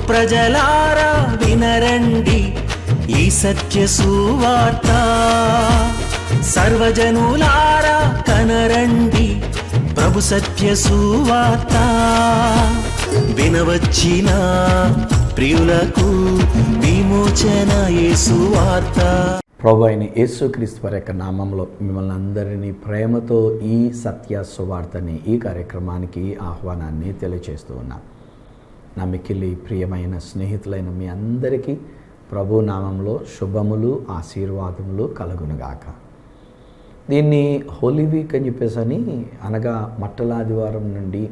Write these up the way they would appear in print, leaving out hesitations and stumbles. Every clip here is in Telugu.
ప్రజలారా వినరండి ఈ సత్య సువార్త, సర్వజనులారా కనరండి ప్రభు సత్య సువార్త. వినవచ్చిన ప్రియులకు విమోచన యేసు వార్త. ప్రభు అయిన యేసుక్రీస్తు వారి యొక్క నామంలో మిమ్మల్ని అందరినీ ప్రేమతో ఈ సత్య సువార్తని ఈ కార్యక్రమానికి ఆహ్వానాన్ని తెలియజేస్తూ ఉన్నాం. నా మిక్కిలి ప్రియమైన స్నేహితులైన మీ అందరికీ ప్రభు నామంలో శుభములు ఆశీర్వాదములు కలుగునుగాక. దీన్ని హోలీ వీక్ అని చెప్పేసి అనగా మట్టలాదివారం నుండి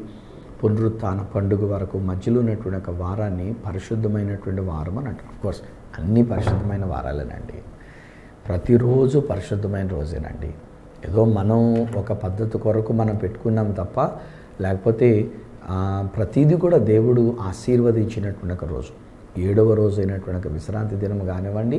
పునరుత్థాన పండుగ వరకు మధ్యలో ఉన్నటువంటి ఒక వారాన్ని పరిశుద్ధమైనటువంటి వారం అని అంటారు. అఫ్కోర్స్ అన్ని పరిశుద్ధమైన వారాలేనండి, ప్రతిరోజు పరిశుద్ధమైన రోజేనండి. ఏదో మనం ఒక పద్ధతి కొరకు మనం పెట్టుకున్నాం తప్ప, లేకపోతే ప్రతిదీ కూడా దేవుడు ఆశీర్వదించినటువంటి ఒక రోజు. 7వ రోజు అయినటువంటి ఒక విశ్రాంతి దినం కానివ్వండి,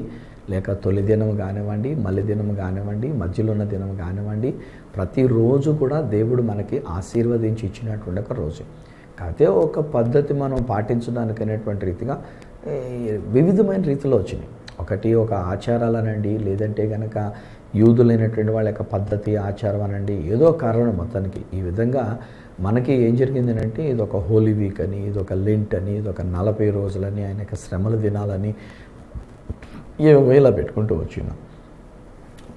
లేక తొలి దినం కానివ్వండి, మళ్ళీ దినం కానివ్వండి, మధ్యలో ఉన్న దినం కానివ్వండి, ప్రతిరోజు కూడా దేవుడు మనకి ఆశీర్వదించి ఇచ్చినటువంటి ఒక రోజు. కాకపోతే ఒక పద్ధతి మనం పాటించడానికి అనేటువంటి రీతిగా వివిధమైన రీతిలో వచ్చినాయి. ఒకటి ఒక ఆచారాలు అనండి, లేదంటే కనుక యూదులైనటువంటి వాళ్ళ యొక్క పద్ధతి ఆచారం అనండి, ఏదో కారణం మొత్తానికి ఈ విధంగా మనకి ఏం జరిగింది అంటే ఇది ఒక హోలీ వీక్ అని, ఇది ఒక లెంట్ అని, ఇది ఒక 40 రోజులని, ఆయన యొక్క శ్రమల దినాలని ఏవో ఇలా పెట్టుకుంటూ వచ్చినాం.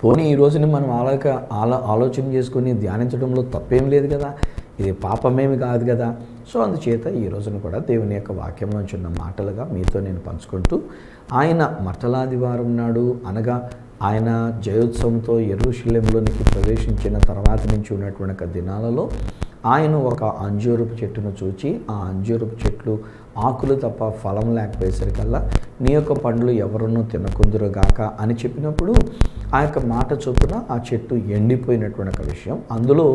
పోనీ ఈ రోజుని మనం ఆలోచన చేసుకుని ధ్యానించడంలో తప్పేం లేదు కదా, ఇది పాపమేమి కాదు కదా. సో అందుచేత ఈ రోజున కూడా దేవుని యొక్క వాక్యంలోంచి ఉన్న మాటలుగా మీతో నేను పంచుకుంటూ, ఆయన మట్టలాదివారం నాడు అనగా ఆయన జయోత్సవంతో యెరూషలేములోనికి ప్రవేశించిన తర్వాత నుంచి ఉన్నటువంటి ఒక దినాలలో ఆయన ఒక అంజూరపు చెట్టును చూచి, ఆ అంజూరపు చెట్లు ఆకులు తప్ప ఫలం లేకపోయేసరికల్లా నీ యొక్క పండ్లు ఎవరునూ తినకుందురుగాక అని చెప్పినప్పుడు ఆ యొక్క మాట చొప్పున ఆ చెట్టు ఎండిపోయినటువంటి ఒక విషయం, అందులో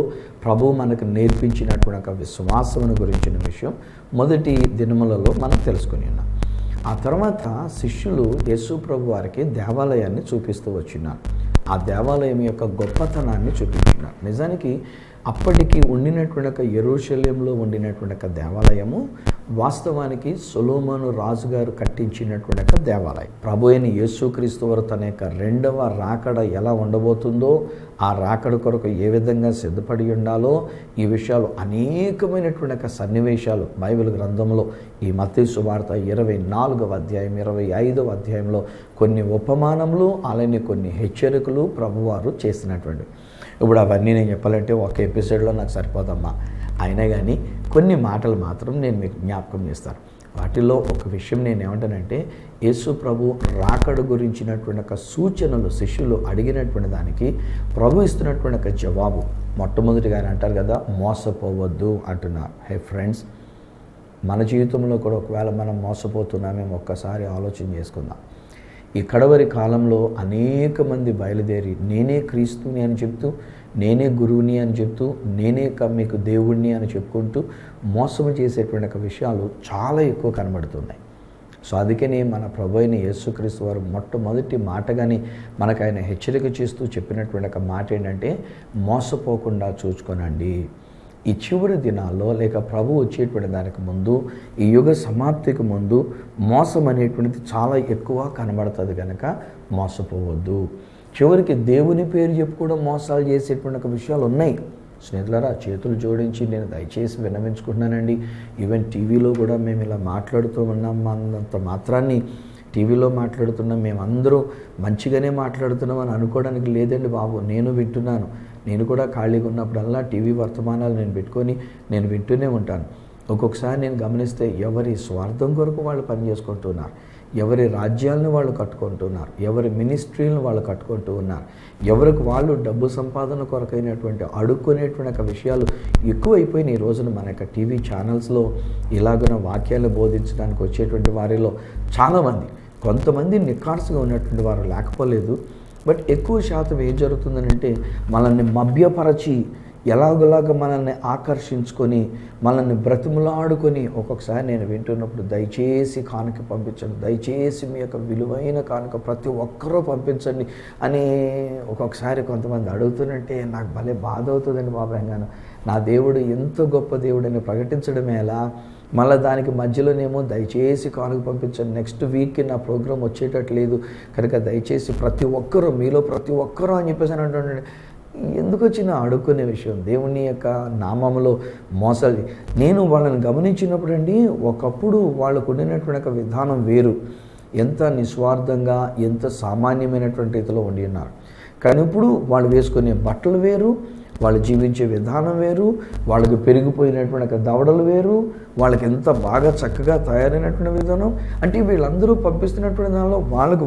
ప్రభువు మనకు నేర్పించినటువంటి ఒక విశ్వాసమును గురించిన విషయం మొదటి దినములలో మనం తెలుసుకుని ఉన్నాం. ఆ తర్వాత శిష్యులు యేసు ప్రభు వారికి దేవాలయాన్ని చూపిస్తూ వచ్చినారు. ఆ దేవాలయం యొక్క గొప్పతనాన్ని చూపించినారు. నిజానికి అప్పటికి ఉండినటువంటి ఒక యెరూషలేములో ఉండినటువంటి ఒక దేవాలయము వాస్తవానికి సొలొమోను రాజుగారు కట్టించినటువంటి ఒక దేవాలయం. ప్రభు అయిన యేసుక్రీస్తు వారు తన యొక్క 2వ రాకడ ఎలా ఉండబోతుందో, ఆ రాకడ కొరకు ఏ విధంగా సిద్ధపడి ఉండాలో, ఈ విషయాలు అనేకమైనటువంటి ఒక సన్నివేశాలు బైబిల్ గ్రంథంలో ఈ మత్తయి సువార్త 24వ అధ్యాయం 25వ అధ్యాయంలో కొన్ని ఉపమానములు అలానే కొన్ని హెచ్చరికలు ప్రభువారు చేసినటువంటి. ఇప్పుడు అవన్నీ నేను చెప్పాలంటే ఒక ఎపిసోడ్లో నాకు సరిపోదమ్మా. అయినా కానీ కొన్ని మాటలు మాత్రం నేను మీకు జ్ఞాపకం చేస్తాను. వాటిల్లో ఒక విషయం నేను ఏమంటానంటే, యేసు ప్రభు రాకడ గురించినటువంటి ఒక సూచనలు శిష్యులు అడిగినటువంటి దానికి ప్రభు ఇస్తున్నటువంటి ఒక జవాబు మొట్టమొదటిగా అంటారు కదా, మోసపోవద్దు అంటున్నారు. హే ఫ్రెండ్స్, మన జీవితంలో కూడా ఒకవేళ మనం మోసపోతున్నామేమో ఒక్కసారి ఆలోచన చేసుకుందాం. ఈ కడవరి కాలంలో అనేక మంది బయలుదేరి నేనే క్రీస్తుని అని చెప్తూ, నేనే గురువుని అని చెప్తూ, నేనే మీకు దేవుణ్ణి అని చెప్పుకుంటూ మోసం చేసేటువంటి ఒక విషయాలు చాలా ఎక్కువ కనబడుతున్నాయి. సో అందుకని మన ప్రభు అయిన యేసుక్రీస్తు వారు మొట్టమొదటి మాటగానే మనకు ఆయన హెచ్చరిక చేస్తూ చెప్పినటువంటి ఒక మాట ఏంటంటే, మోసపోకుండా చూసుకోనండి. ఈ చివరి దినాల్లో లేక ప్రభు వచ్చేటువంటి దానికి ముందు, ఈ యుగ సమాప్తికి ముందు మోసం అనేటువంటిది చాలా ఎక్కువ కనబడుతుంది కనుక మోసపోవద్దు. చివరికి దేవుని పేరు చెప్పి కూడా మోసాలు చేసేటువంటి ఒక విషయాలు ఉన్నాయి. స్నేహితులారా, చేతులు జోడించి నేను దయచేసి విన్నవించుకుంటున్నానండి. ఈవెన్ టీవీలో కూడా మేము ఇలా మాట్లాడుతూ ఉన్నాం అన్నంత మాత్రాన్ని టీవీలో మాట్లాడుతున్నాం, మేమందరూ మంచిగానే మాట్లాడుతున్నాం అని అనుకోవడానికి లేదండి బాబు. నేను వింటున్నాను, నేను కూడా ఖాళీగా ఉన్నప్పుడల్లా టీవీ వర్తమానాలు నేను పెట్టుకొని నేను వింటూనే ఉంటాను. ఒక్కొక్కసారి నేను గమనిస్తే ఎవరి స్వార్థం కొరకు వాళ్ళు పనిచేసుకుంటున్నారు, ఎవరి రాజ్యాలను వాళ్ళు కట్టుకుంటున్నారు, ఎవరి మినిస్ట్రీలను వాళ్ళు కట్టుకుంటూ ఉన్నారు, ఎవరికి వాళ్ళు డబ్బు సంపాదన కొరకైనటువంటి అడుక్కునేటువంటి ఒక విషయాలు ఎక్కువైపోయినాయి. ఈ రోజున మన యొక్క టీవీ ఛానల్స్లో ఇలాగున వాక్యాలు బోధించడానికి వచ్చేటువంటి వారిలో చాలామంది, కొంతమంది నిఖార్సుగా ఉన్నటువంటి వారు లేకపోలేదు. బట్ ఎక్కువ శాతం ఏం జరుగుతుందనంటే, మనల్ని మభ్యపరచి ఎలాగోలాగా మనల్ని ఆకర్షించుకొని మనల్ని బ్రతిమలాడుకొని ఒక్కొక్కసారి నేను వింటున్నప్పుడు దయచేసి కానుక పంపించండి, దయచేసి మీ యొక్క విలువైన కానుక ప్రతి ఒక్కరూ పంపించండి అని ఒక్కొక్కసారి కొంతమంది అడుగుతున్నట్టే నాకు భలే బాధ అవుతుందండి బాబాయ్. గాను నా దేవుడు ఎంత గొప్ప దేవుడని ప్రకటించడమే ఎలా, మళ్ళీ దానికి మధ్యలోనేమో దయచేసి కానుక పంపించండి, నెక్స్ట్ వీక్కి నా ప్రోగ్రాం వచ్చేటట్లేదు కనుక దయచేసి మీలో ప్రతి ఒక్కరూ అని చెప్పేసి అని అంటుండే. ఎందుకు వచ్చిన అడుక్కునే విషయం, దేవుని యొక్క నామములో మోసాలు. నేను వాళ్ళని గమనించినప్పుడు అండి, ఒకప్పుడు వాళ్ళకు ఉండినటువంటి విధానం వేరు, ఎంత నిస్వార్థంగా ఎంత సామాన్యమైనటువంటి రీతిలో ఉండి ఉన్నారు. కానీ ఇప్పుడు వాళ్ళు వేసుకునే బట్టలు వేరు, వాళ్ళు జీవించే విధానం వేరు, వాళ్ళకి పెరిగిపోయినటువంటి దవడలు వేరు, వాళ్ళకి ఎంత బాగా చక్కగా తయారైనటువంటి విధానం. అంటే వీళ్ళందరూ పంపిస్తున్నటువంటి దానిలో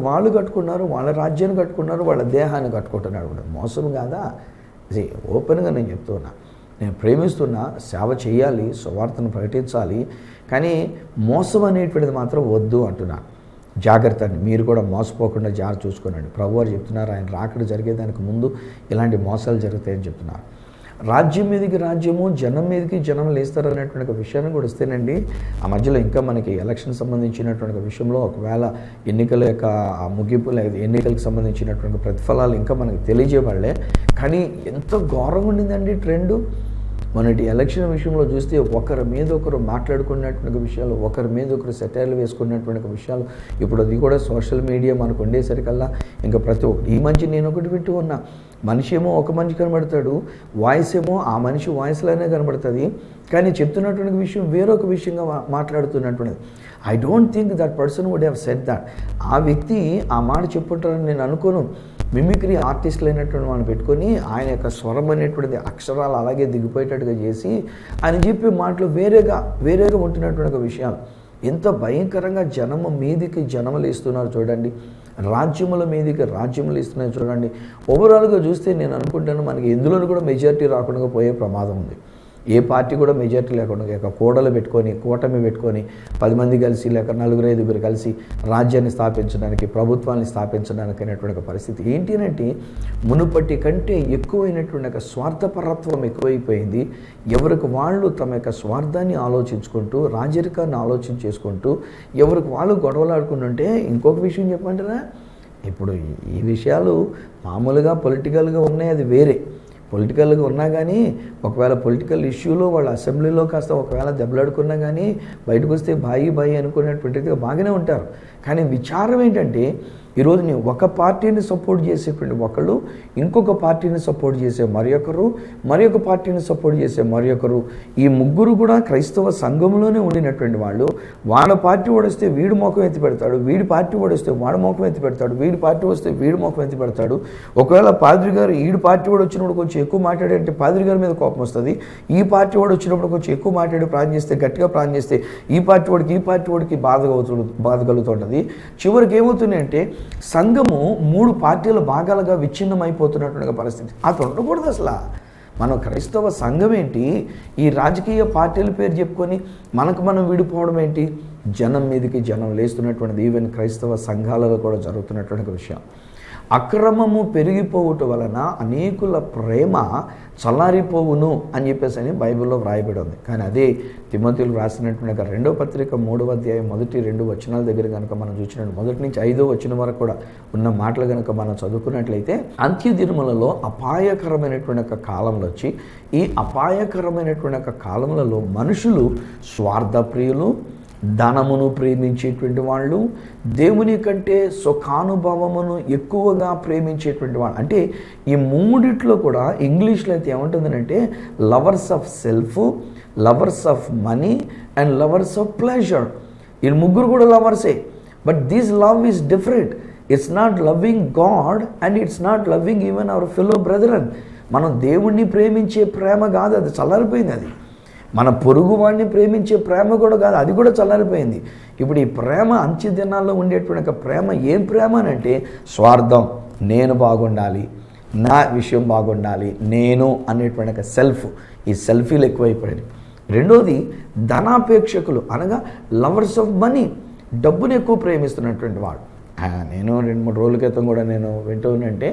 వాళ్ళు కట్టుకున్నారు, వాళ్ళ రాజ్యాన్ని కట్టుకున్నారు, వాళ్ళ దేహాన్ని కట్టుకుంటున్నారు. మోసం కాదా? ఇది ఓపెన్గా నేను చెప్తున్నా. నేను ప్రేమిస్తున్నా, సేవ చేయాలి, సువార్తను ప్రకటించాలి, కానీ మోసం అనేటువంటిది మాత్రం వద్దు అంటున్నాను. జాగ్రత్త అండి, మీరు కూడా మోసపోకుండా జాగ్రత్త చూసుకోనండి. ప్రభువారు చెప్తున్నారు, ఆయన రాకడ జరిగేదానికి ముందు ఇలాంటి మోసాలు జరుగుతాయని చెప్తున్నారు. రాజ్యం మీదకి రాజ్యము, జనం మీదకి జనం లేస్తారు అనేటువంటి విషయాన్ని కూడా ఇస్తేనండి, ఆ మధ్యలో ఇంకా మనకి ఎలక్షన్ సంబంధించినటువంటి విషయంలో ఒకవేళ ఎన్నికల యొక్క ముగింపు లేదా ఎన్నికలకు సంబంధించినటువంటి ప్రతిఫలాలు ఇంకా మనకు తెలియజేయబడలే. కానీ ఎంత ఘోరంగా ఉండిందండి ట్రెండు. మొన్నటి ఎలక్షన్ విషయంలో చూస్తే ఒకరి మీద ఒకరు మాట్లాడుకున్నటువంటి విషయాలు, ఒకరి మీద ఒకరు సెటైర్లు వేసుకున్నటువంటి విషయాలు, ఇప్పుడు అది కూడా సోషల్ మీడియా మనకు ఉండేసరికల్లా ఇంకా ప్రతి ఈ మనిషి నేను ఒకటి వింటూ ఉన్నా, మనిషి ఏమో ఒక మనిషి కనబడతాడు, వాయిస్ ఏమో ఆ మనిషి వాయిస్లోనే కనబడుతుంది, కానీ చెప్తున్నటువంటి విషయం వేరొక విషయంగా మాట్లాడుతున్నటువంటిది. I don't think that person would have said that. ఆ వ్యక్తి ఆ మాట చెప్పుంటారని నేను అనుకోను. మిమిక్రీ ఆర్టిస్టులు అయినటువంటి వాళ్ళని పెట్టుకొని ఆయన యొక్క స్వరం అనేటువంటిది అక్షరాలు అలాగే దిగిపోయేటట్టుగా చేసి ఆయన చెప్పే మాటలు వేరేగా ఉంటున్నటువంటి విషయాలు. ఎంత భయంకరంగా జనములు ఇస్తున్నారు చూడండి, రాజ్యముల మీదకి రాజ్యములు ఇస్తున్నారు చూడండి. ఓవరాల్గా చూస్తే నేను అనుకుంటాను మనకి ఎందులోనూ కూడా మెజారిటీ రాకుండా పోయే ప్రమాదం ఉంది. ఏ పార్టీ కూడా మెజారిటీ లేకుండా లేక కూటమి పెట్టుకొని 10 మంది కలిసి లేక 4-5 కలిసి రాజ్యాన్ని స్థాపించడానికి, ప్రభుత్వాన్ని స్థాపించడానికి అనేటువంటి పరిస్థితి ఏంటి అంటే మునుపటి కంటే ఎక్కువైనటువంటి స్వార్థపరత్వం ఎక్కువైపోయింది. ఎవరికి వాళ్ళు తమ యొక్క స్వార్థాన్ని ఆలోచించుకుంటూ, రాజరికాన్ని ఆలోచించేసుకుంటూ ఎవరికి వాళ్ళు గొడవలాడుకుంటుంటే, ఇంకొక విషయం చెప్పంటారా, ఇప్పుడు ఈ విషయాలు మామూలుగా పొలిటికల్గా ఉన్నాయి, అది వేరే. పొలిటికల్గా ఉన్నా కానీ ఒకవేళ పొలిటికల్ ఇష్యూలో వాళ్ళ అసెంబ్లీలో కాస్త ఒకవేళ దెబ్బలాడుకున్నా కానీ బయటకు వస్తే బాయి అనుకునేటువంటిది బాగానే ఉంటారు. కానీ విచారం ఏంటంటే ఈరోజు నేను ఒక పార్టీని సపోర్ట్ చేసేటువంటి ఒకళ్ళు, ఇంకొక పార్టీని సపోర్ట్ చేసే మరొక పార్టీని సపోర్ట్ చేసే మరొకరు, ఈ ముగ్గురు కూడా క్రైస్తవ సంఘంలోనే ఉండినటువంటి వాళ్ళు. వాళ్ళ పార్టీ ఓడిస్తే వీడి ముఖం ఎత్తి పెడతాడు, వీడి పార్టీ ఓడిస్తే వాడి ముఖం ఎత్తి పెడతాడు, వీడి పార్టీ వస్తే వీడి ముఖం ఎత్తి పెడతాడు. ఒకవేళ పాద్రి గారు ఈడి పార్టీ వాడు వచ్చినప్పుడు కొంచెం ఎక్కువ మాట్లాడంటే పాద్రి గారి మీద కోపం వస్తుంది. ఈ పార్టీ వాడు వచ్చినప్పుడు కొంచెం ఎక్కువ మాట్లాడి గట్టిగా ప్రార్థన చేస్తే ఈ పార్టీ వాడికి బాధ కలుగుతుంటుంది. చివరికి ఏమవుతున్నాయంటే సంఘము 3 పార్టీల భాగాలుగా విచ్ఛిన్నమైపోతున్నటువంటి పరిస్థితి. అది ఉండకూడదు అసలు. మనం క్రైస్తవ సంఘం ఏంటి, ఈ రాజకీయ పార్టీల పేరు చెప్పుకొని మనం విడిపోవడం ఏంటి? జనం మీదకి జనం లేస్తున్నటువంటిది ఈవెన్ క్రైస్తవ సంఘాలలో కూడా జరుగుతున్నటువంటి విషయం. అక్రమము పెరిగిపోవటం వలన అనేకుల ప్రేమ చల్లారిపోవును అని చెప్పేసి బైబిల్లో వ్రాయబడి ఉంది. కానీ అదే తిమోతిలో రాసినటువంటి 2వ పత్రిక 3వ అధ్యాయం 1-2 వచనాల దగ్గర కనుక మనం చూసినట్టు 1 నుంచి 5వ వచనం వరకు కూడా ఉన్న మాటలు కనుక మనం చదువుకున్నట్లయితే, అంత్య దినములలో అపాయకరమైనటువంటి కాలంలో వచ్చి, ఈ అపాయకరమైనటువంటి కాలంలో మనుషులు స్వార్థప్రియులు, ధనమును ప్రేమించేటువంటి వాళ్ళు, దేవుని కంటే సుఖానుభవమును ఎక్కువగా ప్రేమించేటువంటి వాళ్ళు. అంటే ఈ మూడిట్లో కూడా ఇంగ్లీష్లో అయితే ఏమంటుందంటే lovers of self, lovers of money and lovers of pleasure. ఈ ముగ్గురు కూడా లవర్సే, but this love is different. It's not loving God and it's not loving even our fellow brethren. మనం దేవుణ్ణి ప్రేమించే ప్రేమ కాదు, అది చల్లారిపోయింది. అది మన పొరుగు వాడిని ప్రేమించే ప్రేమ కూడా కాదు, అది కూడా చల్లారిపోయింది. ఇప్పుడు ఈ ప్రేమ అంత్య దినాల్లో ఉండేటువంటి ప్రేమ ఏం ప్రేమ అంటే స్వార్థం, నేను బాగుండాలి, నా విషయం బాగుండాలి, నేను అనేటువంటి సెల్ఫ్. ఈ సెల్ఫీలు ఎక్కువైపోయాయి. రెండోది ధనాపేక్షకులు, అనగా లవర్స్ ఆఫ్ మనీ, డబ్బును ఎక్కువ ప్రేమిస్తున్నటువంటి వాడు. నేను 2-3 రోజుల క్రితం కూడా నేను వింటూ ఉన్నంటే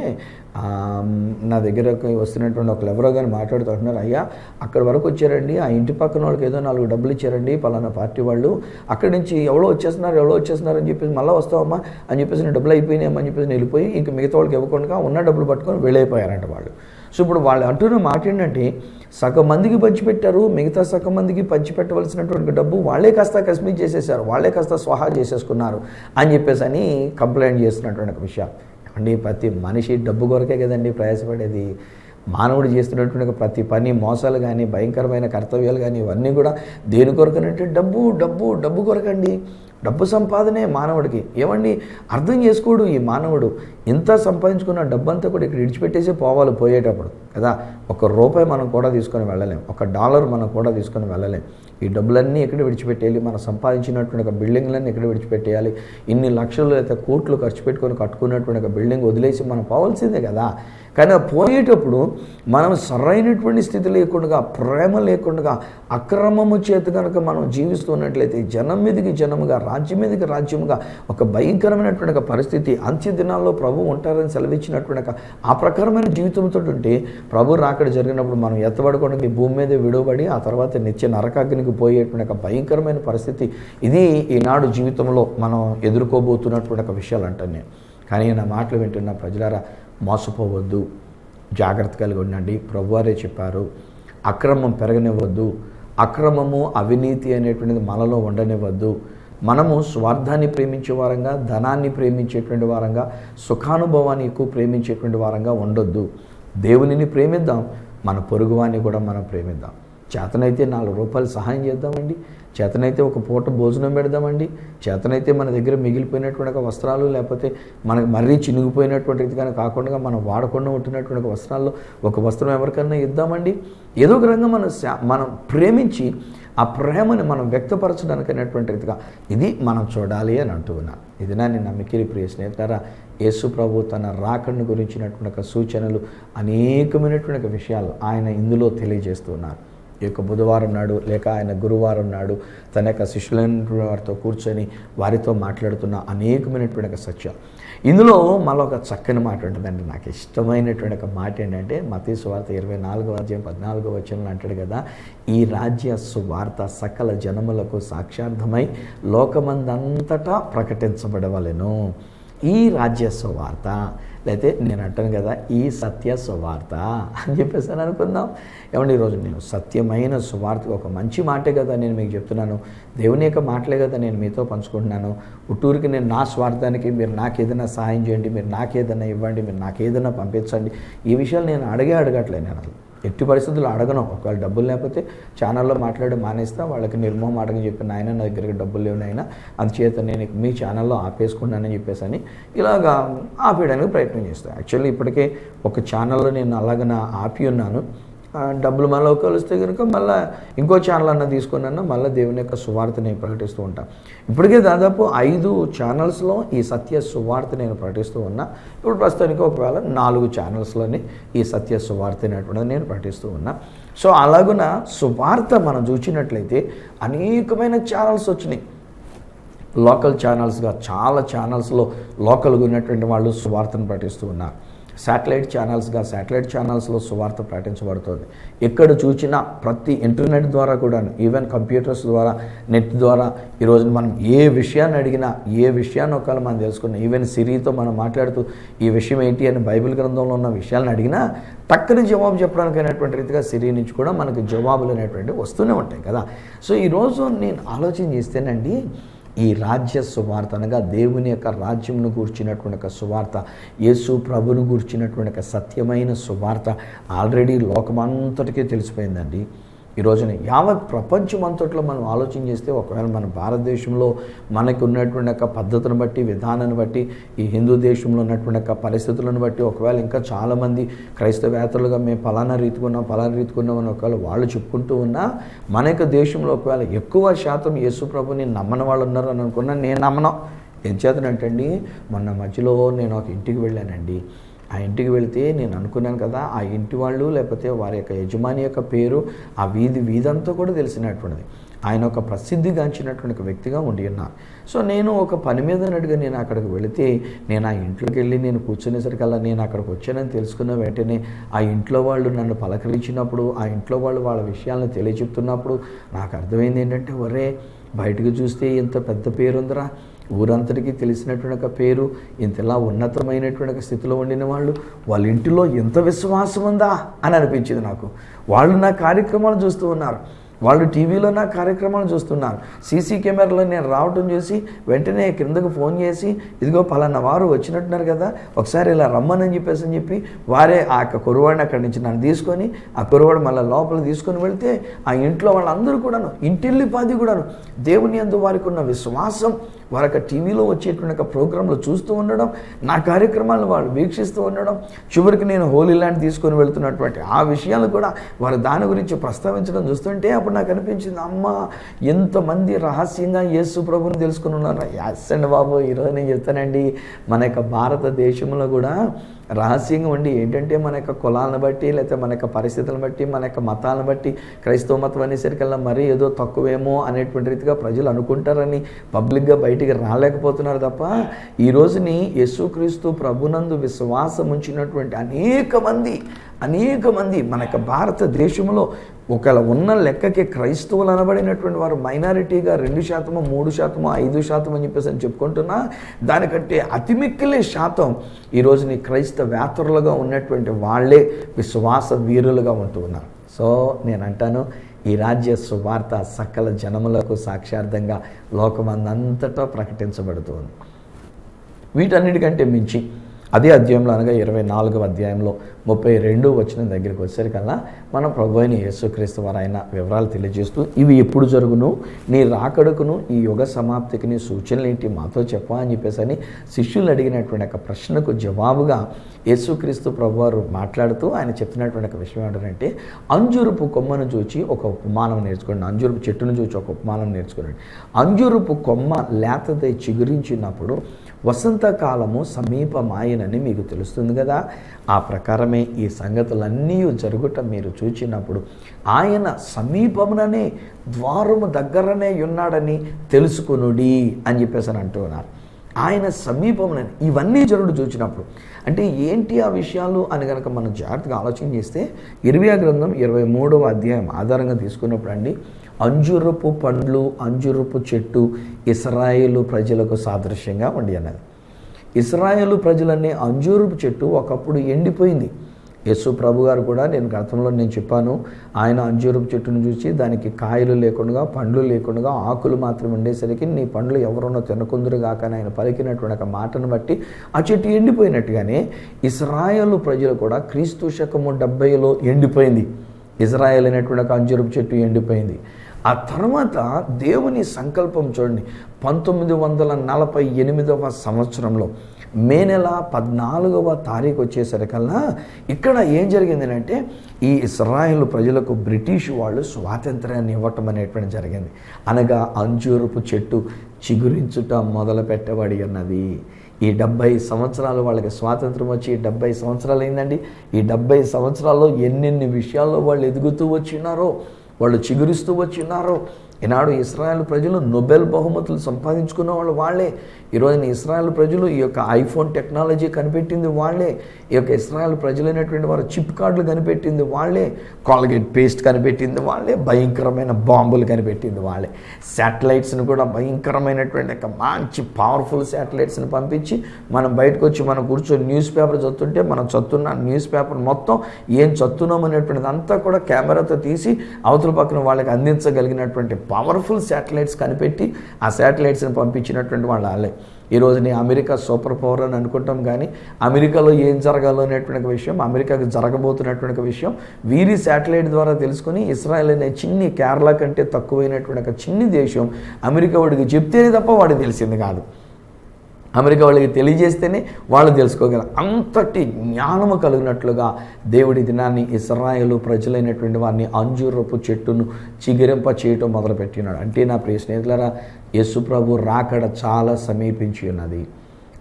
నా దగ్గరకు వస్తున్నటువంటి ఒకరు ఎవరో కానీ మాట్లాడుతుంటున్నారు, అయ్యా అక్కడి వరకు వచ్చారండి, ఆ ఇంటి పక్కన వాళ్ళకి ఏదో 4 డబ్బులు ఇచ్చారండి పలానా పార్టీ వాళ్ళు, అక్కడి నుంచి ఎవరో వచ్చేస్తున్నారు అని చెప్పేసి మళ్ళీ వస్తావమ్మా అని చెప్పేసి నేను డబ్బులు అయిపోయినాయమ్మని చెప్పేసి వెళ్ళిపోయి ఇంక మిగతా వాళ్ళకి ఇవ్వకుండా ఉన్న డబ్బులు పట్టుకొని వెళ్ళైపోయారంట వాళ్ళు. సో ఇప్పుడు వాళ్ళు అంటున్న మాట ఏంటంటే, సగం మందికి పంచిపెట్టారు, మిగతా సగం మందికి పంచిపెట్టవలసినటువంటి డబ్బు వాళ్ళే కాస్త కస్మీ చేసేసారు, వాళ్ళే కాస్త స్వాహా చేసేసుకున్నారు అని చెప్పేసి అని కంప్లైంట్ చేస్తున్నటువంటి ఒక విషయం. అండి, ప్రతి మనిషి డబ్బు కొరకే కదండి ప్రయాసపడేది. మానవుడు చేస్తున్నటువంటి ప్రతి పని, మోసాలు కానీ, భయంకరమైన కర్తవ్యాలు కానీ, ఇవన్నీ కూడా దేని కొరకనంటే డబ్బు డబ్బు డబ్బు కొరకండి. డబ్బు సంపాదనే మానవుడికి. ఏమండి, అర్థం చేసుకోడు ఈ మానవుడు. ఇంత సంపాదించుకున్న డబ్బంతా కూడా ఇక్కడ విడిచిపెట్టేసి పోవాలి పోయేటప్పుడు కదా. ₹1 మనం కూడా తీసుకొని వెళ్ళలేం, $1 మనం కూడా తీసుకొని వెళ్ళలేం. ఈ డబ్బులన్నీ ఎక్కడ విడిచిపెట్టేయాలి? మనం సంపాదించినటువంటి ఒక బిల్డింగ్లన్నీ ఎక్కడ విడిచిపెట్టేయాలి? ఇన్ని లక్షలు లేదా కోట్లు ఖర్చు పెట్టుకొని కట్టుకున్నటువంటి ఒక బిల్డింగ్ వదిలేసి మనం పోవాల్సిందే కదా. కానీ పోయేటప్పుడు మనం సరైనటువంటి స్థితి లేకుండా, ప్రేమ లేకుండా, అక్రమము చేత కనుక మనం జీవిస్తున్నట్లయితే జనం మీదకి జనముగా, రాజ్యం మీదకి రాజ్యముగా ఒక భయంకరమైనటువంటి ఒక పరిస్థితి, అంత్య దినాల్లో ప్రభు ఉంటారని సెలవిచ్చినటువంటి ఆ ప్రకారమైన జీవితంతో ఉంటే ప్రభు రాకడ జరిగినప్పుడు మనం ఎత్తబడకుండా ఈ భూమి మీద విడవబడి ఆ తర్వాత నిత్య నరకాగ్నికి పోయేటువంటి ఒక భయంకరమైన పరిస్థితి. ఇది ఈనాడు జీవితంలో మనం ఎదుర్కోబోతున్నటువంటి ఒక విషయాలు అంటాను నేను. కానీ నా మాటలు వింటున్న ప్రజలారా, మోసపోవద్దు, జాగ్రత్త కలిగి ఉండండి. ప్రభువారే చెప్పారు, అక్రమం పెరగనివ్వద్దు, అక్రమము అవినీతి అనేటువంటిది మనలో ఉండనివ్వద్దు. మనము స్వార్థాన్ని ప్రేమించే వారంగా, ధనాన్ని ప్రేమించేటువంటి వారంగా, సుఖానుభవాన్ని ఎక్కువ ప్రేమించేటువంటి వారంగా ఉండొద్దు. దేవునిని ప్రేమిద్దాం, మన పొరుగువాన్ని కూడా మనం ప్రేమిద్దాం. చేతనైతే ₹4 సహాయం చేద్దామండి, చేతనైతే ఒక పూట భోజనం పెడదామండి, చేతనైతే మన దగ్గర మిగిలిపోయినటువంటి వస్త్రాలు, లేకపోతే మనకు మరీ చినిగిపోయినటువంటిది కానీ కాకుండా మనం వాడకుండా ఉంటున్నటువంటి వస్త్రాల్లో ఒక వస్త్రం ఎవరికన్నా ఇద్దామండి. ఏదో ఒక రంగా మనం ప్రేమించి ఆ ప్రేమని మనం వ్యక్తపరచడానికి అనేటువంటి రీతిగా ఇది మనం చూడాలి అని అంటూ ఉన్నాను. ఇది నేను నమ్మికిరి ప్రియ స్నేహితులారా, యేసు ప్రభు తన రాకడను గురించినటువంటి ఒక సూచనలు, అనేకమైనటువంటి విషయాలు ఆయన ఇందులో తెలియజేస్తూ ఉన్నారు. ఈ యొక్క బుధవారం నాడు లేక ఆయన గురువారం నాడు తన యొక్క శిష్యులైన వారితో కూర్చొని వారితో మాట్లాడుతున్న అనేకమైనటువంటి సత్యాలు. ఇందులో మళ్ళీ ఒక చక్కని మాట ఉంటుందండి. నాకు ఇష్టమైనటువంటి ఒక మాట ఏంటంటే, మత్తయి సువార్త 24:14 అంటాడు కదా, ఈ రాజ్య సువార్త సకల జనములకు సాక్షార్థమై లోకమందంతటా ప్రకటించబడవలెను. ఈ రాజ్య సువార్త, లేకపోతే నేను అంటాను కదా ఈ సత్య సువార్త అని చెప్పేసి అని అనుకుందాం. ఏమంటే ఈరోజు నేను సత్యమైన సువార్త, ఒక మంచి మాటే కదా నేను మీకు చెప్తున్నాను, దేవుని యొక్క మాటలే కదా నేను మీతో పంచుకుంటున్నాను. ఉట్టూరికి నేను నా స్వార్థానికి మీరు నాకు ఏదైనా సహాయం చేయండి, మీరు నాకు ఏదైనా ఇవ్వండి, మీరు నాకు ఏదైనా పంపించండి, ఈ విషయాలు నేను అడగట్లేదు. నేను అసలు ఎట్టి పరిస్థితుల్లో అడగను. ఒకవేళ డబ్బులు లేకపోతే ఛానల్లో మాట్లాడి మానేస్తా, వాళ్ళకి నిర్మోహం అడగని చెప్పి, నాయన నా దగ్గరికి డబ్బులు లేవు నాయన, అందుచేత నేను మీ ఛానల్లో ఆపేసుకున్నానని చెప్పేసి అని ఇలాగా ఆపేయడానికి ప్రయత్నం చేస్తాను. యాక్చువల్లీ ఇప్పటికే ఒక ఛానల్లో నేను అలాగ ఆపి ఉన్నాను. డబ్బులు మళ్ళీ కలిస్తే కనుక మళ్ళీ ఇంకో ఛానల్ అన్న తీసుకున్నా మళ్ళీ దేవుని యొక్క సువార్త నేను ప్రకటిస్తూ ఉంటాను. ఇప్పటికే దాదాపు 5 ఛానల్స్లో ఈ సత్య సువార్త నేను ప్రకటిస్తూ ఉన్నా. ఇప్పుడు ప్రస్తుతానికి ఒకవేళ 4 ఛానల్స్లోని ఈ సత్య సువార్త అనేటువంటిది నేను ప్రకటిస్తూ ఉన్నా. సో అలాగున సువార్త మనం చూసినట్లయితే అనేకమైన ఛానల్స్ వచ్చినాయి. లోకల్ ఛానల్స్గా చాలా ఛానల్స్లో లోకల్గా ఉన్నటువంటి వాళ్ళు సువార్తను ప్రకటిస్తూ ఉన్నారు. శాటిలైట్ ఛానల్స్లో సువార్త ప్రకటించబడుతుంది. ఎక్కడ చూసినా ప్రతి ఇంటర్నెట్ ద్వారా కూడా, ఈవెన్ కంప్యూటర్స్ ద్వారా, నెట్ ద్వారా ఈరోజు మనం ఏ విషయాన్ని అడిగినా, ఏ విషయాన్ని ఒకవేళ మనం తెలుసుకున్నా, ఈవెన్ సిరితో మనం మాట్లాడుతూ ఈ విషయం ఏంటి అని బైబిల్ గ్రంథంలో ఉన్న విషయాలను అడిగినా టక్కని జవాబు చెప్పడానికి అనేటువంటి రీతిగా సిరి నుంచి కూడా మనకు జవాబులు అనేటువంటివి వస్తూనే ఉంటాయి కదా. సో ఈరోజు నేను ఆలోచన చేస్తేనండి, ఈ రాజ్య సువార్త అనగా దేవుని యొక్క రాజ్యమును గూర్చినటువంటి ఒక సువార్త, యేసు ప్రభును గూర్చినటువంటి ఒక సత్యమైన సువార్త ఆల్రెడీ లోకమంతటికీ తెలిసిపోయిందండి. ఈ రోజున యావత్ ప్రపంచం అంతట్లో మనం ఆలోచన చేస్తే, ఒకవేళ మన భారతదేశంలో మనకు ఉన్నటువంటి ఒక పద్ధతిని బట్టి, విధానాన్ని బట్టి, ఈ హిందూ దేశంలో ఉన్నటువంటి ఒక పరిస్థితులను బట్టి, ఒకవేళ ఇంకా చాలామంది క్రైస్తవేతరులుగా మేము ఫలానా రీతికున్నాం అని ఒకవేళ వాళ్ళు చెప్పుకుంటూ ఉన్నా, మన యొక్క దేశంలో ఒకవేళ ఎక్కువ శాతం యేసు ప్రభుని నమ్మని వాళ్ళు ఉన్నారు అని అనుకున్నా. నేను నమ్మను. ఏం చేతనంటండి, మొన్న మధ్యలో నేను ఒక ఇంటికి వెళ్ళానండి. ఆ ఇంటికి వెళితే నేను అనుకున్నాను కదా, ఆ ఇంటి వాళ్ళు లేకపోతే వారి యొక్క యజమాని యొక్క పేరు ఆ వీధంతా కూడా తెలిసినటువంటిది. ఆయన ఒక ప్రసిద్ధిగాంచినటువంటి ఒక వ్యక్తిగా ఉండి ఉన్నారు. సో నేను ఒక పని మీద నడుగా నేను అక్కడికి వెళితే, నేను ఆ ఇంట్లోకి వెళ్ళి నేను కూర్చునేసరికల్లా నేను అక్కడికి వచ్చానని తెలుసుకున్న వెంటనే ఆ ఇంట్లో వాళ్ళు నన్ను పలకరించినప్పుడు, ఆ ఇంట్లో వాళ్ళు వాళ్ళ విషయాలను తెలియచెప్తున్నప్పుడు నాకు అర్థమైంది ఏంటంటే, ఒరే బయటకు చూస్తే ఇంత పెద్ద పేరుందిరా, ఊరంతటికీ తెలిసినటువంటి ఒక పేరు, ఇంతలా ఉన్నతమైనటువంటి ఒక స్థితిలో ఉండిన వాళ్ళు, వాళ్ళ ఇంటిలో ఎంత విశ్వాసం ఉందా అని అనిపించింది నాకు. వాళ్ళు నా కార్యక్రమాలు చూస్తూ ఉన్నారు, వాళ్ళు టీవీలో నా కార్యక్రమాలు చూస్తున్నారు. సీసీ కెమెరాలో నేను రావటం చూసి వెంటనే క్రిందకు ఫోన్ చేసి, ఇదిగో పలానా వారు వచ్చినట్టున్నారు కదా, ఒకసారి ఇలా రమ్మని చెప్పి వారే ఆ యొక్క కురవాడిని అక్కడి నుంచి నన్ను తీసుకొని, ఆ కురవాడు మళ్ళీ లోపల తీసుకొని వెళ్తే ఆ ఇంట్లో వాళ్ళందరూ కూడాను, ఇంటిల్లిపాది కూడాను దేవుని యందు వారికి ఉన్న విశ్వాసం, వారికి టీవీలో వచ్చేటువంటి ఒక ప్రోగ్రాంలు చూస్తూ ఉండడం, నా కార్యక్రమాలను వాళ్ళు వీక్షిస్తూ ఉండడం, చివరికి నేను హోలీ ల్యాండ్ తీసుకొని వెళ్తున్నటువంటి ఆ విషయాలు కూడా వారు దాని గురించి ప్రస్తావించడం చూస్తుంటే అప్పుడు నాకు అనిపించింది, అమ్మ ఎంతమంది రహస్యంగా యేసు ప్రభుని తెలుసుకుని ఉన్నారు. యాసండి బాబు, ఈరోజు నేను చెప్తానండి, మన యొక్క భారతదేశంలో కూడా రహస్యంగా ఉండి ఏంటంటే మన యొక్క కులాలను బట్టి, లేకపోతే మన యొక్క పరిస్థితులను బట్టి, మన యొక్క మతాలను బట్టి, క్రైస్తవ మతం అనేసరికల్లా మరీ ఏదో తక్కువేమో అనేటువంటి రీతిగా ప్రజలు అనుకుంటారని పబ్లిక్గా బయటికి రాలేకపోతున్నారు తప్ప, ఈ రోజుని యేసుక్రీస్తు ప్రభునందు విశ్వాసం ఉంచినటువంటి అనేక మంది మన యొక్క భారతదేశంలో ఒకవేళ ఉన్న లెక్కకి క్రైస్తవులు అనబడినటువంటి వారు మైనారిటీగా 2%, 3%, 5% అని చెప్పేసి అని చెప్పుకుంటున్నా, దానికంటే అతిమిక్కిలే శాతం ఈరోజు నీ క్రైస్తవేతరులుగా ఉన్నటువంటి వాళ్ళే విశ్వాస వీరులుగా ఉంటూ ఉన్నారు. సో నేను అంటాను, ఈ రాజ్య సువార్త సకల జనములకు సాక్షార్థంగా లోకమందంతటా ప్రకటించబడుతుంది. వీటన్నిటికంటే మించి అదే అధ్యాయంలో అనగా 24వ అధ్యాయంలో 32 వచనం దగ్గరికి వచ్చేసరికల్లా మన ప్రభు అయిన యేసుక్రీస్తు వారు ఆయన వివరాలు తెలియజేస్తూ, ఇవి ఎప్పుడు జరుగును, నీ రాకడకును ఈ యుగ సమాప్తికి నీ సూచనలు ఏంటి మాతో చెప్పా అని చెప్పేసి అని శిష్యులు అడిగినటువంటి ఒక ప్రశ్నకు జవాబుగా యేసుక్రీస్తు ప్రభు వారు మాట్లాడుతూ ఆయన చెప్తున్నటువంటి ఒక విషయం ఏంటంటే, అంజూరపు కొమ్మను చూచి ఒక ఉపమానం నేర్చుకోండి, అంజూరపు చెట్టును చూచి ఒక ఉపమానం నేర్చుకోండి. అంజూరపు కొమ్మ లేతదై చిగురించినప్పుడు వసంతకాలము సమీపమాయనని మీకు తెలుస్తుంది కదా. ఆ ప్రకారమే ఈ సంగతులన్నీ జరుగుట మీరు చూచినప్పుడు ఆయన సమీపముననే, ద్వారము దగ్గరనే ఉన్నాడని తెలుసుకునుడి అని చెప్పేసి అని అంటూ ఉన్నారు. ఆయన సమీపమునని ఇవన్నీ జరుగుడు చూచినప్పుడు అంటే ఏంటి ఆ విషయాలు అని కనుక మనం జాగ్రత్తగా ఆలోచన చేస్తే, ఇర్మియా గ్రంథం 23వ అధ్యాయం ఆధారంగా తీసుకున్నప్పుడు అండి, అంజూరపు పండ్లు, అంజూరపు చెట్టు ఇశ్రాయేలు ప్రజలకు సాదృశ్యంగా ఉండి అన్నది. ఇశ్రాయేలు ప్రజలనే అంజూరపు చెట్టు ఒకప్పుడు ఎండిపోయింది. యేసు ప్రభు గారు కూడా గతంలో నేను చెప్పాను, ఆయన అంజూరపు చెట్టును చూసి దానికి కాయలు లేకుండా, పండ్లు లేకుండా, ఆకులు మాత్రం ఉండేసరికి నీ పండ్లు ఎవరున్నా తినకుందురు గాక అని ఆయన పలికినటువంటి ఒక మాటను బట్టి ఆ చెట్టు ఎండిపోయినట్టుగానే ఇశ్రాయేలు ప్రజలు కూడా క్రీస్తు శకము 70లో ఎండిపోయింది. ఇజ్రాయేల్ అనేటువంటి ఒక అంజూరపు చెట్టు ఎండిపోయింది. ఆ తర్వాత దేవుని సంకల్పం చూడండి, 1948వ సంవత్సరంలో మే నెల 14వ తారీఖు వచ్చేసరికల్లా ఇక్కడ ఏం జరిగింది అంటే, ఈ ఇశ్రాయేలు ప్రజలకు బ్రిటిష్ వాళ్ళు స్వాతంత్ర్యాన్ని ఇవ్వటం అనేటువంటి జరిగింది. అనగా అంజూరపు చెట్టు చిగురించుట మొదలు పెట్టబడి ఉన్నది. ఈ 70 సంవత్సరాలు వాళ్ళకి స్వాతంత్రం వచ్చి 70 సంవత్సరాలు అయిందండి. ఈ 70 సంవత్సరాల్లో ఎన్నెన్ని విషయాల్లో వాళ్ళు ఎదుగుతూ వచ్చినారో, వాళ్ళు చిగురిస్తూ వచ్చినారో. ఈనాడు ఇశ్రాయేల్ ప్రజలు నోబెల్ బహుమతులు సంపాదించుకున్న వాళ్ళు వాళ్ళే. ఈరోజున ఇశ్రాయేల్ ప్రజలు ఈ యొక్క ఐఫోన్ టెక్నాలజీ కనిపెట్టింది వాళ్ళే. ఈ యొక్క ఇశ్రాయేల్ ప్రజలైనటువంటి వారు చిప్ కార్డులు కనిపెట్టింది వాళ్ళే, కాల్గేట్ పేస్ట్ కనిపెట్టింది వాళ్ళే, భయంకరమైన బాంబులు కనిపెట్టింది వాళ్ళే. శాటిలైట్స్ని కూడా భయంకరమైనటువంటి ఒక మంచి పవర్ఫుల్ శాటిలైట్స్ని పంపించి మనం బయటకు వచ్చి మనం కూర్చొని న్యూస్ పేపర్ చదువుతుంటే మనం చదువుతున్న న్యూస్ పేపర్ మొత్తం ఏం చదువుతున్నాం అనేటువంటిది అంతా కూడా కెమెరాతో తీసి అవతల పక్కన వాళ్ళకి అందించగలిగినటువంటి పవర్ఫుల్ శాటిలైట్స్ కనిపెట్టి ఆ శాటిలైట్స్ని పంపించినటువంటి వాళ్ళే. ఈరోజు అమెరికా సూపర్ పవర్ అని అనుకుంటాం, కానీ అమెరికాలో ఏం జరగాలో అనేటువంటి విషయం, అమెరికాకు జరగబోతున్నటువంటి విషయం వీరి శాటిలైట్ ద్వారా తెలుసుకొని ఇస్రాయల్ అనే చిన్ని కేరళ కంటే తక్కువైనటువంటి ఒక చిన్ని దేశం అమెరికా వాడికి చెప్తేనే తప్ప వాడికి తెలిసింది కాదు. అమెరికా వాళ్ళకి తెలియజేస్తేనే వాళ్ళు తెలుసుకోగలరు. అంతటి జ్ఞానము కలిగినట్లుగా దేవుడి దినాన్ని ఇశ్రాయేలు ప్రజలైనటువంటి వారిని అంజూరపు చెట్టును చిగురింప చేయటం మొదలుపెట్టినాడు. అంటే నా ప్రియ స్నేహితులారా, యేసుప్రభు రాకడ చాలా సమీపించి ఉన్నది.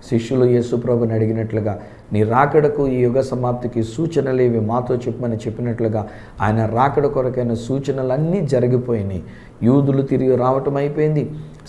శిష్యులు యేసుప్రభుని అడిగినట్లుగా, నీ రాకడకు ఈ యుగ సమాప్తికి సూచనలేవి మాతో చెప్పమని చెప్పినట్లుగా ఆయన రాకడ కొరకైన సూచనలన్నీ జరిగిపోయినాయి. యూదులు తిరిగి రావటం అయిపోయింది,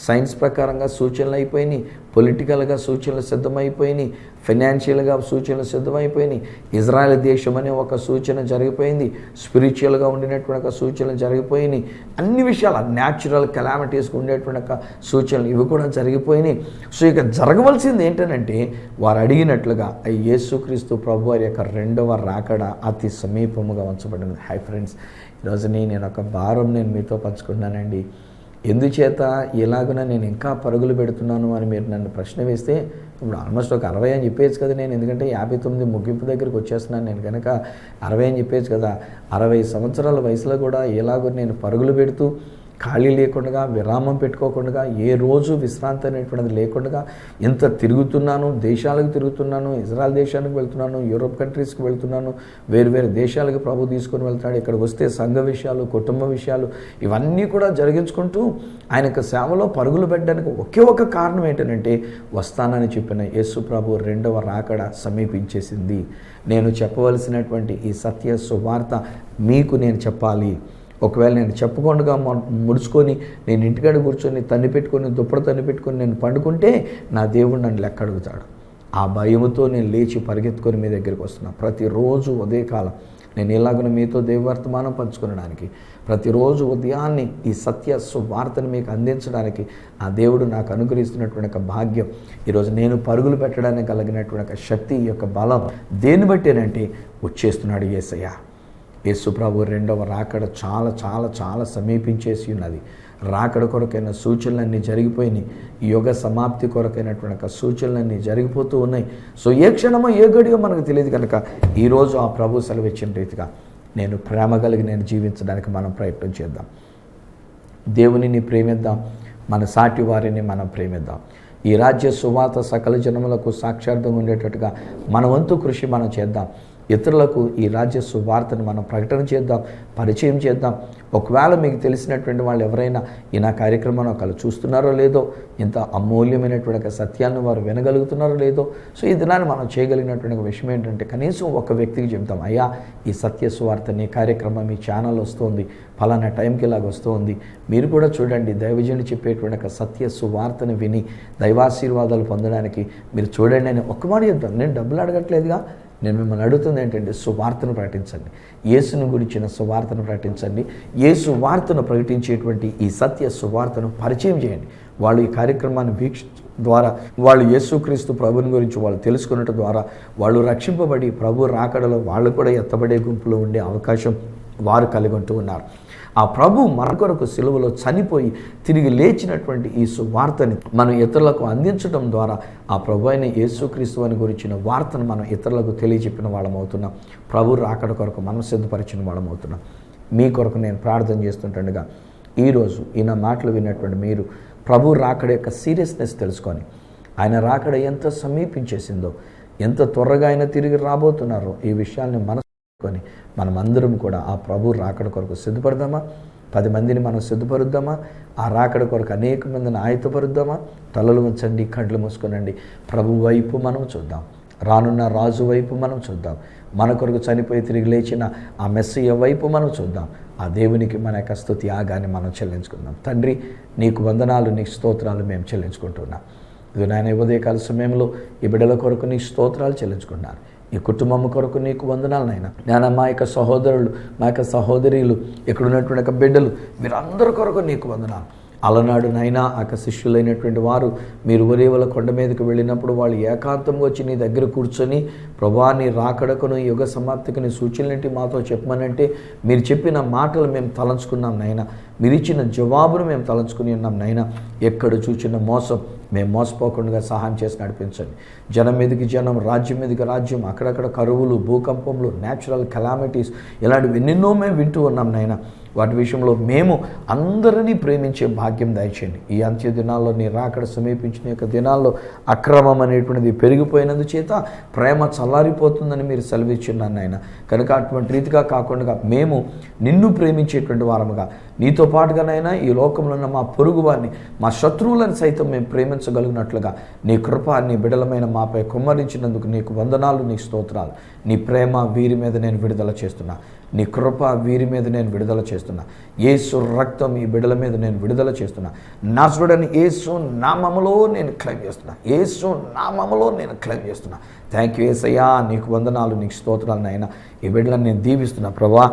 సైన్స్ ప్రకారంగా సూచనలు అయిపోయినాయి, పొలిటికల్గా సూచనలు సిద్ధమైపోయినాయి, ఫైనాన్షియల్గా సూచనలు సిద్ధమైపోయినాయి. ఇజ్రాయెల్ దేశం అనే ఒక సూచన జరిగిపోయింది, స్పిరిచువల్గా ఉండినటువంటి ఒక సూచనలు జరిగిపోయినాయి. అన్ని విషయాలు న్యాచురల్ కెలామిటీస్కి ఉండేటువంటి ఒక సూచనలు ఇవి కూడా జరిగిపోయినాయి. సో ఇక జరగవలసింది ఏంటంటే వారు అడిగినట్లుగా యేసుక్రీస్తు ప్రభు వారి యొక్క రెండవ రాకడ అతి సమీపముగా ఉంచబడింది. హై ఫ్రెండ్స్, ఈరోజుని నేను ఒక భారం మీతో పంచుకున్నానండి. ఎందుచేత ఇలాగున నేను ఇంకా పరుగులు పెడుతున్నాను అని మీరు నన్ను ప్రశ్న వేస్తే, ఇప్పుడు ఆల్మోస్ట్ ఒక 60 అని చెప్పేయచ్చు కదా నేను, ఎందుకంటే 59 ముగింపు దగ్గరికి వచ్చేస్తున్నాను. నేను కనుక 60 అని చెప్పేయచ్చు కదా. 60 సంవత్సరాల వయసులో కూడా ఎలాగో నేను పరుగులు పెడుతూ ఖాళీ లేకుండా, విరామం పెట్టుకోకుండా, ఏ రోజు విశ్రాంతి అనేటువంటిది లేకుండా ఎంత తిరుగుతున్నాను, దేశాలకు తిరుగుతున్నాను. ఇజ్రాయెల్ దేశానికి వెళ్తున్నాను, యూరోప్ కంట్రీస్కి వెళ్తున్నాను, వేరు వేరు దేశాలకు ప్రభు తీసుకొని వెళ్తాడు. ఇక్కడికి వస్తే సంఘ విషయాలు, కుటుంబ విషయాలు ఇవన్నీ కూడా జరిగించుకుంటూ ఆయన యొక్క సేవలో పరుగులు పెట్టడానికి ఒకే ఒక కారణం ఏంటంటే వస్తానని చెప్పిన యేసు ప్రభు రెండవ రాకడ సమీపించేసింది. నేను చెప్పవలసినటువంటి ఈ సత్య సువార్త మీకు నేను చెప్పాలి. ఒకవేళ నేను చెప్పకుండా ముడుచుకొని నేను ఇంటికాడ కూర్చొని తన్ని పెట్టుకొని దుప్పటి తన్ని పెట్టుకొని నేను పండుకుంటే నా దేవుడు నన్ను లెక్క అడుగుతాడు. ఆ భయముతో నేను లేచి పరిగెత్తుకొని మీ దగ్గరికి వస్తున్నాను. ప్రతిరోజు ఉదయకాలం నేను ఎలాగో మీతో దేవవర్తమానం పంచుకోవడానికి, ప్రతిరోజు ఉదయాన్నే ఈ సత్య సువార్తను మీకు అందించడానికి ఆ దేవుడు నాకు అనుగ్రహిస్తున్నటువంటి ఒక భాగ్యం. ఈరోజు నేను పరుగులు పెట్టడానికి కలిగినటువంటి ఒక శక్తి, ఈ యొక్క బలం దేన్ని బట్టేనంటే వచ్చేస్తున్నాడు యేసయ్య. యేసు ప్రభు రెండవ రాకడ చాలా చాలా చాలా సమీపించేసి ఉన్నది. రాకడ కొరకైన సూచనలన్నీ జరిగిపోయినాయి. యుగ సమాప్తి కొరకైనటువంటి సూచనలన్నీ జరిగిపోతూ ఉన్నాయి. సో ఏ క్షణమో ఏ గడియో మనకు తెలియదు కనుక ఈరోజు ఆ ప్రభు సెలవిచ్చిన రీతిగా నేను ప్రేమ కలిగి నేను జీవించడానికి మనం ప్రయత్నం చేద్దాం. దేవునిని ప్రేమిద్దాం, మన సాటి వారిని మనం ప్రేమిద్దాం. ఈ రాజ్య సువార్త సకల జనములకు సాక్షార్థంగా ఉండేటట్టుగా మన వంతు కృషి మనం చేద్దాం. ఇతరులకు ఈ రాజ్య సువార్తను మనం ప్రకటన చేద్దాం, పరిచయం చేద్దాం. ఒకవేళ మీకు తెలిసినటువంటి వాళ్ళు ఎవరైనా ఈ నా కార్యక్రమాన్ని ఒకళ్ళు చూస్తున్నారో లేదో, ఇంత అమూల్యమైనటువంటి సత్యాన్ని వారు వినగలుగుతున్నారో లేదో, సో ఈ దినాన్ని మనం చేయగలిగినటువంటి విషయం ఏంటంటే కనీసం ఒక వ్యక్తికి చెప్తాం, అయ్యా ఈ సత్య సువార్త నీ కార్యక్రమం మీ ఛానల్ వస్తుంది, ఫలానా టైంకి ఇలాగ వస్తుంది, మీరు కూడా చూడండి. దైవజనుడు చెప్పేటువంటి సత్య సువార్తను విని దైవాశీర్వాదాలు పొందడానికి మీరు చూడండి అని ఒక్క మాట చెప్తాను. నేను డబ్బులు అడగట్లేదుగా, నేను మిమ్మల్ని అడుగుతుంది ఏంటంటే సువార్తను ప్రకటించండి, యేసును గురించిన సువార్తను ప్రకటించండి. యేసు వార్తను ప్రకటించేటువంటి ఈ సత్య సువార్తను పరిచయం చేయండి. వాళ్ళు ఈ కార్యక్రమాన్ని ద్వారా వాళ్ళు యేసుక్రీస్తు ప్రభుని గురించి వాళ్ళు తెలుసుకున్నట్టు ద్వారా వాళ్ళు రక్షింపబడి ప్రభు రాకడలో వాళ్ళు కూడా ఎత్తబడే గుంపులో ఉండే అవకాశం వారు కలిగి ఉంటూ ఉన్నారు. ఆ ప్రభు మన కొరకు సిలువలో చనిపోయి తిరిగి లేచినటువంటి ఈ సువార్తని మనం ఇతరులకు అందించడం ద్వారా ఆ ప్రభు అయిన యేసుక్రీస్తు అని గురించిన వార్తను మనం ఇతరులకు తెలియజెప్పిన వాళ్ళం అవుతున్నాం. ప్రభు రాకడ కొరకు మనం సిద్ధపరిచిన వాళ్ళం అవుతున్నాం. మీ కొరకు నేను ప్రార్థన చేస్తుంటుండగా ఈరోజు ఈయన మాటలు విన్నటువంటి మీరు ప్రభు రాకడ యొక్క సీరియస్నెస్ తెలుసుకొని ఆయన రాకడ ఎంత సమీపించేసిందో, ఎంత త్వరగా ఆయన తిరిగి రాబోతున్నారో ఈ విషయాల్ని కొని మనమందరం కూడా ఆ ప్రభు రాకడ కొరకు సిద్ధపడదామా? 10 మందిని మనం సిద్ధపరుద్దామా? ఆ రాకడ కొరకు అనేక మందిని ఆయత్తపరుద్దామా? తలలు ఉంచండి, కళ్ళు మూసుకోనండి. ప్రభు వైపు మనం చూద్దాం, రానున్న రాజు వైపు మనం చూద్దాం, మన కొరకు చనిపోయి తిరిగి లేచిన ఆ మెస్సయ్య వైపు మనం చూద్దాం. ఆ దేవునికి మన యొక్క స్తుతి యాగాన్ని మనం చెల్లించుకుందాం. తండ్రి నీకు వందనాలు, నీకు స్తోత్రాలు మేము చెల్లించుకుంటున్నాం. ఇది నాయన ఉదయకాల సమయంలో ఈ బిడ్డల కొరకు నీ స్తోత్రాలు చెల్లించుకున్నారు. ఈ కుటుంబం కొరకు నీకు వందనాలు నాయన. నేను మా యొక్క సహోదరులు, మా యొక్క సహోదరులు, ఇక్కడ ఉన్నటువంటి యొక్క బిడ్డలు, మీరందరి కొరకు నీకు వందనాలు. అలనాడు నైనా ఆ శిష్యులైనటువంటి వారు మీరు ఒలీవల కొండ మీదకి వెళ్ళినప్పుడు వాళ్ళు ఏకాంతంగా వచ్చి నీ దగ్గర కూర్చొని ప్రభువా నీ రాకడకును యుగ సమాప్తికి నీ సూచనలేంటి మాతో చెప్పమనంటే మీరు చెప్పిన మాటలు మేము తలంచుకున్నాం నైనా. మీరు ఇచ్చిన జవాబును మేము తలంచుకుని ఉన్నాం నైనా. ఎక్కడ చూచిన మోసం మేము మోసపోకుండా సహాయం చేసి నడిపించండి. జనం మీదకి జనం, రాజ్యం మీదకి రాజ్యం, అక్కడక్కడ కరువులు, భూకంపములు, న్యాచురల్ కెలామిటీస్ ఇలాంటివి ఎన్నెన్నో మేము వింటూ ఉన్నాం నాయన. వాటి విషయంలో మేము అందరినీ ప్రేమించే భాగ్యం దయచేయండి. ఈ అంత్య దినాల్లో నీ రాకడ సమీపించిన యొక్క దినాల్లో అక్రమం అనేటువంటిది పెరిగిపోయినందు చేత ప్రేమ చల్లారిపోతుందని మీరు సెలవిచ్చున్నాను నాయన. కనుక అటువంటి రీతిగా కాకుండా మేము నిన్ను ప్రేమించేటువంటి వారముగా నీతో పాటుగానైనా ఈ లోకంలో ఉన్న మా పొరుగు వారిని, మా శత్రువులను సైతం మేము ప్రేమించగలిగినట్లుగా నీ కృప నీ బిడలమైన మాపై కుమ్మరించినందుకు నీకు వందనాలు, నీ స్తోత్రాలు. నీ ప్రేమ వీరి మీద నేను విడుదల చేస్తున్నా. నీ కృప వీరి మీద నేను విడుదల చేస్తున్నా. యేసు రక్తం ఈ బిడ్డల మీద నేను విడుదల చేస్తున్నా. నజరుడైన యేసు నామములో నేను క్లెయిమ్ చేస్తున్నా. యేసు నామములో నేను క్లెయిమ్ చేస్తున్నా. థ్యాంక్ యూ యేసయ్యా, నీకు వందనాలు, నీకు స్తోత్రాలు నాయనా. ఈ బిడ్డలను నేను దీవిస్తున్నా ప్రభా.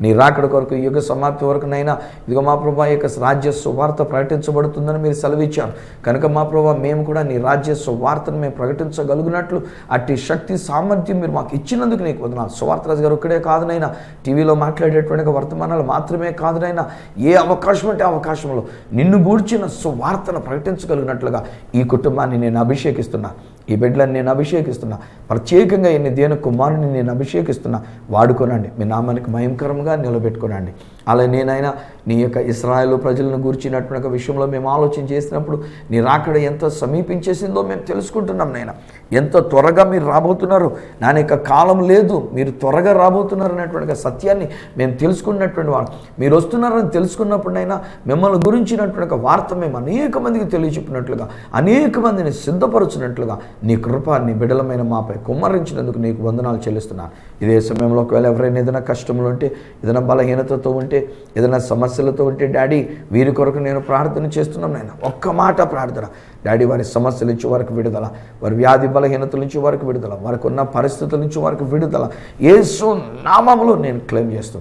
నీ రాకడ కొరకు యుగ సమాప్తి వరకు నైనా ఇదిగో మా ప్రభా యొక్క రాజ్య సువార్త ప్రకటించబడుతుందని మీరు సెలవిచ్చారు కనుక మా ప్రభా మేము కూడా నీ రాజ్య సువార్తను మేము ప్రకటించగలుగునట్లు అట్టి శక్తి సామర్థ్యం మీరు మాకు ఇచ్చినందుకు నీకు వందనాలు. సువార్తరాజు గారు ఒక్కడే కాదునైనా, టీవీలో మాట్లాడేటువంటి వర్తమానాలు మాత్రమే కాదునైనా, ఏ అవకాశం అంటే అవకాశంలో నిన్ను గూర్చిన సువార్తను ప్రకటించగలిగినట్లుగా ఈ కుటుంబాన్ని నేను అభిషేకిస్తున్నా. ఈ బిడ్డలను నేను అభిషేకిస్తున్నా. ప్రత్యేకంగా ఎన్ని దేని కుమారుని నేను అభిషేకిస్తున్నా. వాడుకోనండి, మీ నామానికి మహిమకరంగా నిలబెట్టుకోనండి. అలా నేనైనా నీ యొక్క ఇశ్రాయేలు ప్రజలను గూర్చినటువంటి విషయంలో మేము ఆలోచన చేసినప్పుడు నీ రాకడ ఎంత సమీపించేసిందో మేము తెలుసుకుంటున్నాం నైనా. ఎంత త్వరగా మీరు రాబోతున్నారు, నా యొక్క కాలం లేదు, మీరు త్వరగా రాబోతున్నారు అనేటువంటి సత్యాన్ని మేము తెలుసుకున్నటువంటి వారు. మీరు వస్తున్నారని తెలుసుకున్నప్పుడైనా మిమ్మల్ని గురించినటువంటి వార్త మేము అనేక మందికి తెలియచెప్పినట్లుగా, అనేక మందిని సిద్ధపరచినట్లుగా నీ కృప నీ బిడ్డలమైన మాపై కుమ్మరించినందుకు నీకు వందనాలు చెల్లిస్తున్నాను. ఇదే సమయంలో ఒకవేళ ఎవరైనా ఏదైనా కష్టములు ఉంటే, ఏదైనా బలహీనతతో ఉంటే, ఏదైనా సమస్యలతో ఉంటే, డాడీ వీరి కొరకు నేను ప్రార్థన చేస్తున్నాను నాయన. ఒక్క మాట ప్రార్థన డాడీ, వారి సమస్యల నుంచి వారికి విడుదల, వారి వ్యాధి బలహీనతల నుంచి వారికి విడుదల, వారికి ఉన్న పరిస్థితుల నుంచి వారికి విడుదల యేసు నామములో నేను క్లెయిమ్ చేస్తూ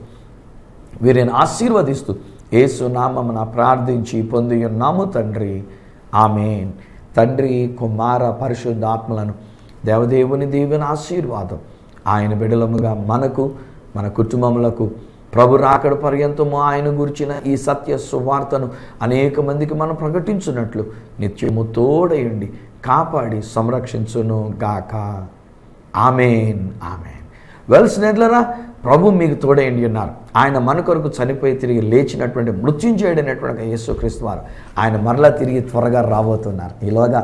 వీరిని ఆశీర్వదిస్తూ యేసు నామమున ప్రార్థించి పొంది ఉన్నాము తండ్రి, ఆమేన్. తండ్రి, కుమార, పరిశుద్ధాత్మలను దేవదేవుని దీవెన ఆశీర్వాదం ఆయన బిడలముగా మనకు, మన కుటుంబములకు ప్రభు రాకడ పర్యంతము ఆయన గురించిన ఈ సత్య సువార్తను అనేక మందికి మనం ప్రకటించున్నట్లు నిత్యము తోడయుండి కాపాడి సంరక్షించును గాక. ఆమేన్, ఆమేన్. వెల్ స్నేహితులారా, ప్రభు మీకు తోడయండి ఉన్నారు. ఆయన మన కొరకు చనిపోయి తిరిగి లేచినటువంటి మృత్యుంజయుడైనటువంటి యేసుక్రీస్తు వారు ఆయన మరలా తిరిగి త్వరగా రాబోతున్నారు. ఈలోగా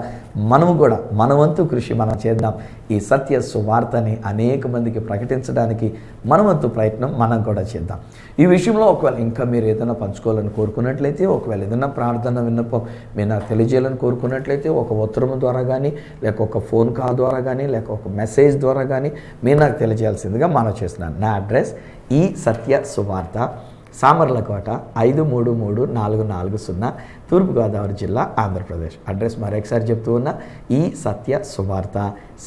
మనము కూడా మన వంతు కృషి మనం చేద్దాం. ఈ సత్య సువార్తని అనేక మందికి ప్రకటించడానికి మన వంతు ప్రయత్నం మనం కూడా చేద్దాం. ఈ విషయంలో ఒకవేళ ఇంకా మీరు ఏదైనా పంచుకోవాలని కోరుకున్నట్లయితే, ఒకవేళ ఏదైనా ప్రార్థన విన్నపం మీరు నాకు తెలియజేయాలని కోరుకున్నట్లయితే, ఒక ఉత్తరం ద్వారా కానీ, లేక ఒక ఫోన్ కాల్ ద్వారా కానీ, లేక ఒక మెసేజ్ ద్వారా కానీ మీరు నాకు తెలియజేయాల్సిందిగా మనం చేస్తున్నాను. నా అడ్రస్ ఈ సత్య సువార్త, సామర్లకోట 533440, తూర్పుగోదావరి జిల్లా, ఆంధ్రప్రదేశ్. అడ్రస్ మరొకసారి చెప్తూ ఉన్నా, ఈ సత్య సువార్త,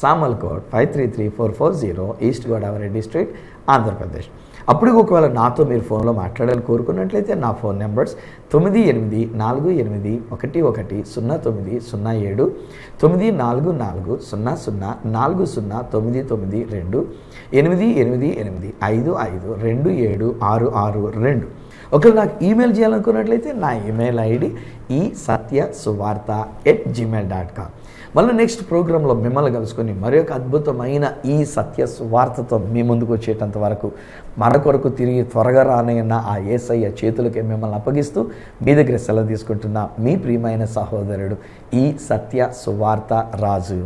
సామర్లకోట్ 533440, ఈస్ట్ గోదావరి డిస్ట్రిక్ట్, ఆంధ్రప్రదేశ్. అప్పుడు ఒకవేళ నాతో మీరు ఫోన్లో మాట్లాడాలని కోరుకున్నట్లయితే నా ఫోన్ నెంబర్స్ 9848110907, 9440040992, 8885527662. ఒకవేళ నాకు ఈమెయిల్ చేయాలనుకున్నట్లయితే నా ఈమెయిల్ ఐడి ఈ satyasuvartha@gmail.com. మళ్ళీ నెక్స్ట్ ప్రోగ్రాంలో మిమ్మల్ని కలుసుకొని మరి ఒక అద్భుతమైన ఈ సత్య సువార్తతో మీ ముందుకు వచ్చేటంత వరకు మన కొరకు తిరిగి త్వరగా రానయ్యన్న ఆ యేసయ్య చేతులకే మిమ్మల్ని అప్పగిస్తూ మీ దగ్గర సెలవు తీసుకుంటున్న మీ ప్రియమైన సహోదరుడు ఈ సత్య సువార్త రాజు.